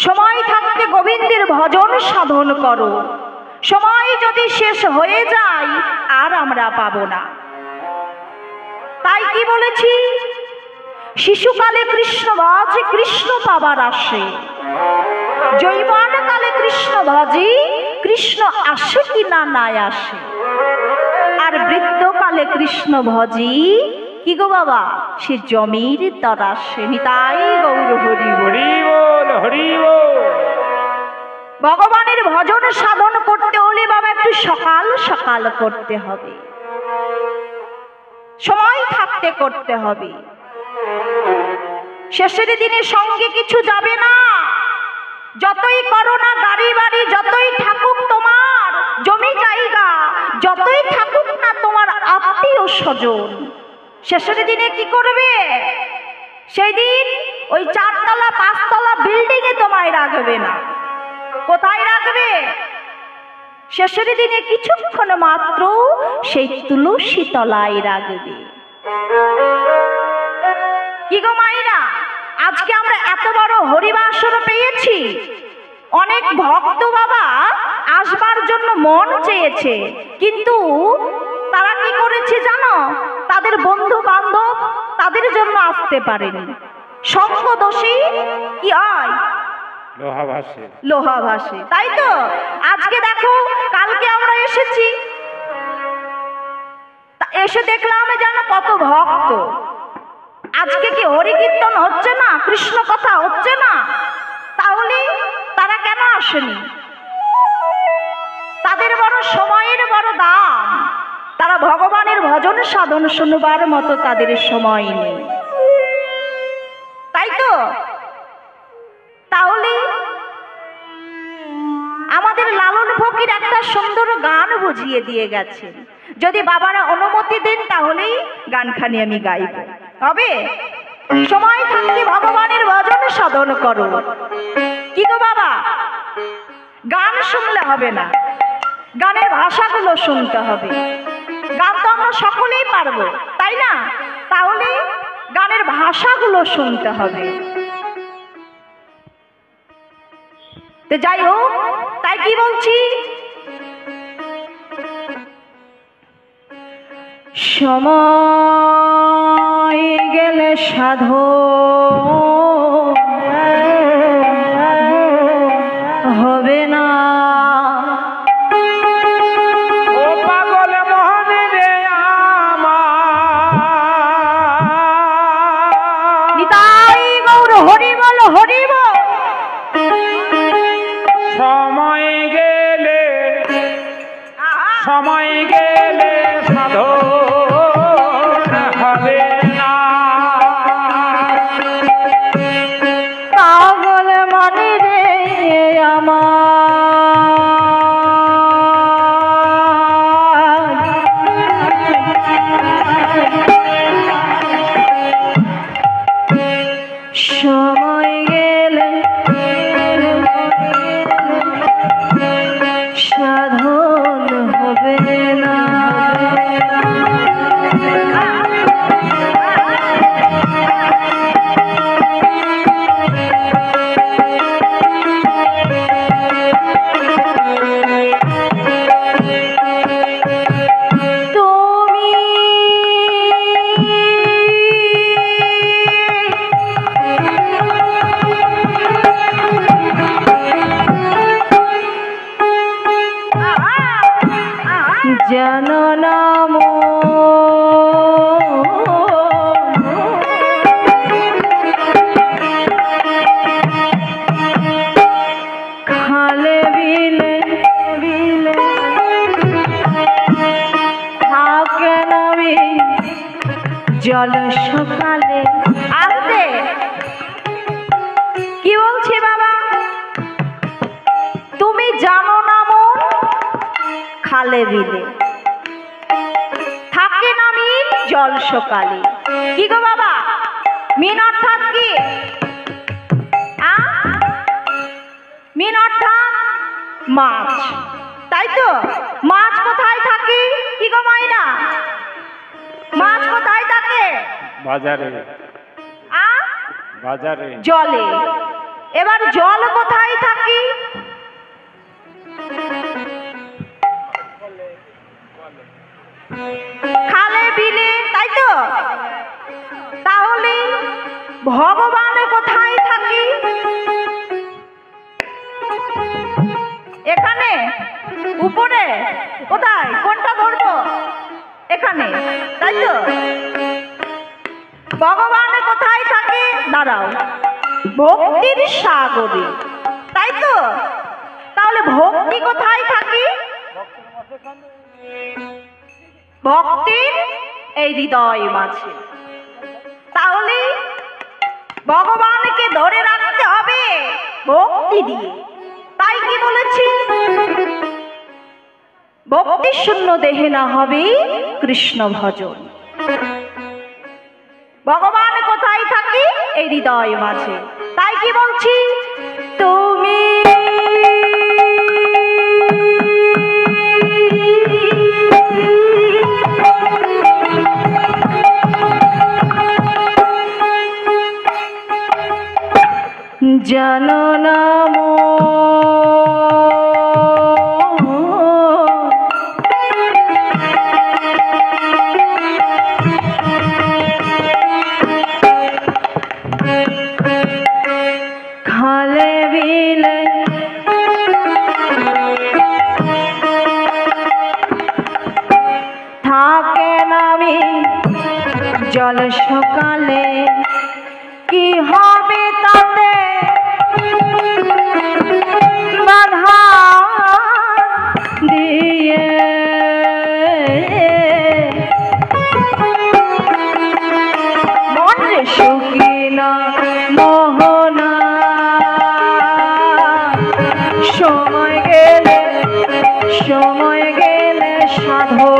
সময় থাকতে গোবিন্দের ভজন সাধন করো। সময় যদি শেষ হয়ে যায় আর আমরা পাবো না। তাই কি বলেছি, শিশুকালে কৃষ্ণ ভজ কৃষ্ণ পাবার আসে, যৌবন কালে কৃষ্ণ ভজি কৃষ্ণ আসে কি না নাই আসে, আর বৃদ্ধকালে কৃষ্ণ ভজি কি গো বাবা সে জমির তরাসে। নিতাই গৌর হরি হরি বল হরি বল। ভগবানের ভজন সাধন করতে হলে বাবা একটু সকাল সকাল করতে হবে, সময় থাকতে করতে হবে। শেষের দিনে সঙ্গে কিছু যাবে না। যতই করো না গাড়ি বাড়ি, যতই থাকুক তোমার জমি জায়গা, যতই থাকুক না তোমার আত্মীয় স্বজন, শেষের দিনে কি করবে? সেই দিন ওই 4 তলা 5 তলা বিল্ডিং এ তোমায় রাখবে না। কোথায় রাখবে? শেষের দিনে কিছুক্ষণ মাত্র সেই তুলসী তলায় রাখবে। কি গো মাইরা, আজকে আমরা এত বড় হরিবাসর পেয়েছি, অনেক ভক্ত বাবা আসবার জন্য মন চেয়েছে, কিন্তু তারা কি করেছে জানো? তাদের বন্ধু বান্ধব তাদের জন্য আসতে পারেনি। সঙ্গ দোষী কি হয়? লোহা ভাসে। তাই তো আজকে দেখো, কালকে আমরা এসেছি, এসে দেখলাম জানো কত ভক্ত। আজকে কি হরি কীর্তন হচ্ছে না, কৃষ্ণ কথা হচ্ছে না? তাহলে তারা কেন আসেনি? তাদের বড় সময়ের বড় দাম, তারা ভগবানের ভজন সাধন শুনবার মতো তাদের সময় নেই। তাই তো, তাহলে আমাদের লালন ফকির একটা সুন্দর গান বুঝিয়ে দিয়ে গেছেন। যদি বাবারা অনুমতি দেন তাহলেই গানখানি আমি গাইব। হবে? সময় থাকতে ভগবানের ভজন সাধন করো। কি গো বাবা, গান শুনলে হবে না, গানের ভাষাগুলো শুনতে হবে। গান তো আমরা সকলেই পারবো, তাই না? তাহলে গানের ভাষাগুলো শুনতে হবে। তো যাই হোক, তাই কি বলছি, সময় গেলে সাধন হবে না। ও পাগল মনে রে আমার, নিতাই গৌর হরি বল হরি বল। সময় গেলে সাধন হবে না। পাগল মনে রে আমার, সময় গেলে সাধন হবে না। জানো না খালে বিলে বিলে থাকে নামি জল সকালে। আসতে কি বলছি বাবা, তুমি জানো না মন খালে বিলে থাকে না মিন জল সকালে। কি গো বাবা, মিন অর্থাৎ কি? মিন অর্থাৎ মাছ, তাই তো? মাছ কোথায় থাকে? কি গো মাইনা, মাছ কোথায় থাকে? বাজারে, বাজারে জলে। এবার জল কোথায় থাকি? খালে বিলে, তাই তো? তাহলে ভগবান কোথায় থাকি? এখানে, উপরে, কোথায়, কোনটা ধরবো? এখানে, তাই তো? ভগবান কোথায় থাকে? দাঁড়াও, ভক্তির সাগরে, তাই তো? তাহলে ভক্তি কোথায় থাকে? ভক্তির এই হৃদয় মাঝে। তাহলে ভগবানকে ধরে রাখতে হবে ভক্তি দিয়ে। তাই কি বলেছি? ভক্তি শূন্য দেহে না হবে কৃষ্ণ ভজন। ভগবান কোথায় থাকে? এই হৃদয় মাঝে। তাই কি বলছি? তুমি জানো না খালে বিলে থাকে নামি জল সকালে, কি হবে তাতে বাধা দিয়ে? মনে সুখিনা মোহনা, সময় গেলে সাধন